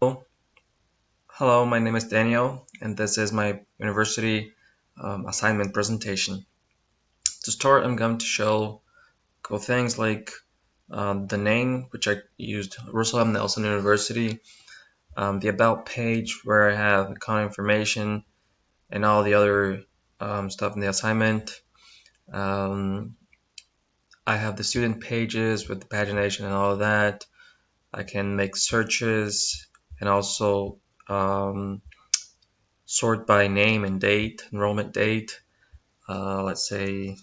Hello, my name is Daniel, and this is my university assignment presentation. To start, I'm going to show a couple things like the name, which I used Russell M. Nelson University, the About page, where I have account information and all the other stuff in the assignment. Um, I have the student pages with the pagination and all of that. I can make searches and also um, sort by name and date, enrollment date. Let's say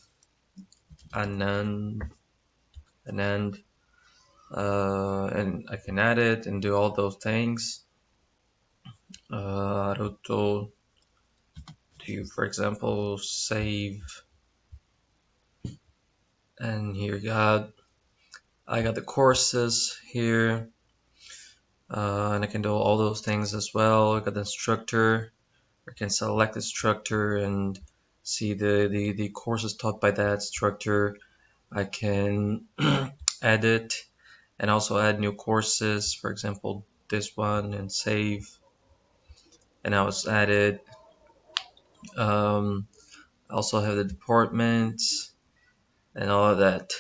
Anand, Anand, and I can add it and do all those things. Ruto, to, for example, save, and here I got the courses here, and I can do all those things as well. I got the instructor. I can select the instructor and see the courses taught by that instructor. I can edit and also add new courses, for example this one, and save, and now it's added. I also have the departments and all of that.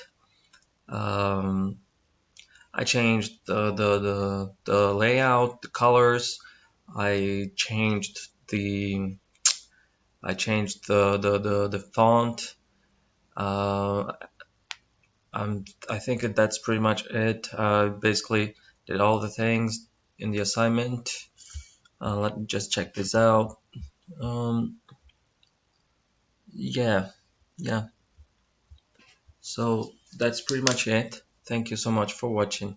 um, I changed the layout, the colors. I changed the the font. uh, I think that's pretty much it. Basically did all the things in the assignment. Let me just check this out. Um, yeah, yeah. So that's pretty much it. Thank you so much for watching.